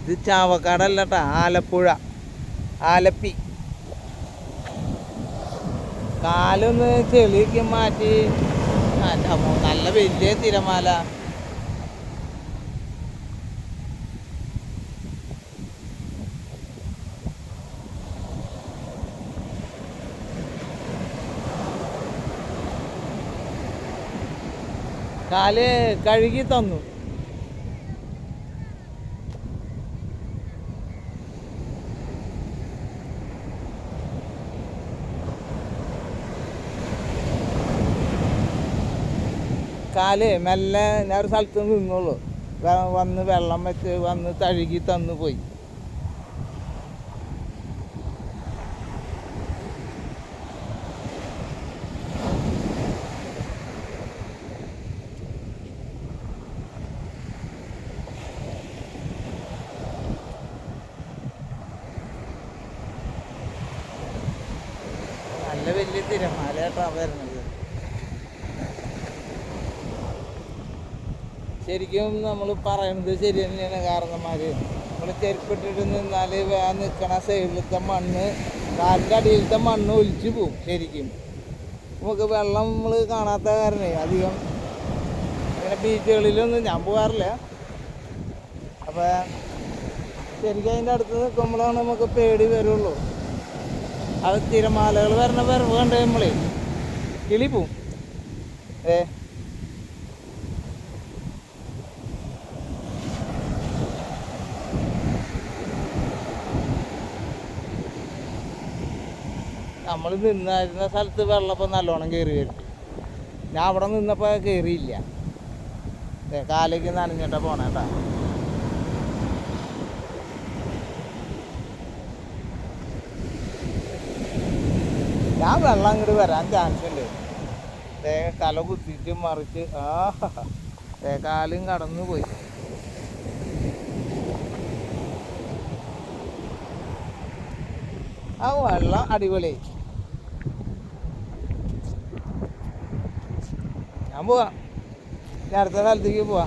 ഇത് ചാവക്കാടല്ല കേട്ടോ, ആലപ്പുഴ, ആലപ്പി. കാലൊന്ന് ചെളിയൊക്കെ മാറ്റി. നല്ല വലിയ തിരമാല. കാല് കഴുകി തന്നു. കാല് മെല്ലെ ഞാൻ ഒരു സ്ഥലത്ത് നിന്നുള്ളൂ, വന്ന് വെള്ളം വെച്ച് വന്ന് തഴുകി തന്നു പോയി. നല്ല വലിയ തിരമാലയായിട്ടാണ് വരുന്നത്. ശരിക്കും നമ്മൾ പറയുന്നത് ശരി തന്നെയാണ്. കാരണന്മാർ നമ്മൾ ചെരുപ്പിട്ടിട്ട് നിന്നാൽ നിൽക്കണ സൈഡിലത്തെ മണ്ണ്, കാലിൻ്റെ അടിയിലത്തെ മണ്ണ് ഒലിച്ചു പോവും. ശരിക്കും നമുക്ക് വെള്ളം നമ്മൾ കാണാത്ത കാരണേ അധികം ഇങ്ങനെ ബീച്ചുകളിലൊന്നും ഞാൻ പോകാറില്ല. അപ്പോൾ ശരിക്കും അതിൻ്റെ അടുത്ത് നിൽക്കുമ്പോഴാണ് നമുക്ക് പേടി വരുള്ളൂ. അത് തിരമാലകൾ വരണ വരവ് കണ്ട് നമ്മളേ കിളി പോവും. നമ്മൾ നിന്നായിരുന്ന സ്ഥലത്ത് വെള്ളപ്പം നല്ലോണം കയറി വരും. ഞാൻ അവിടെ നിന്നപ്പോൾ കയറിയില്ല. കാലേക്ക് നനഞ്ഞിട്ടാ പോണേട്ടാ. ഞാൻ വെള്ളം അങ്ങോട്ട് വരാൻ ചാൻസ് ഉണ്ട്. തല കുത്തിയിട്ട് മറിച്ച് കാലും കടന്നു പോയി. ആ വെള്ളം അടിപൊളി. ഞാൻ പോവാ, ഞാൻ അടുത്ത സ്ഥലത്തേക്ക് പോവാ.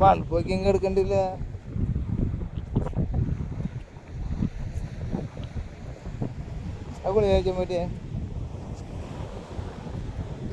ബൾബൊക്കെ ഇങ്ങ് എടുക്കണ്ടില്ല. ആ ഗുളിക കഴിക്കാൻ പറ്റിയേ.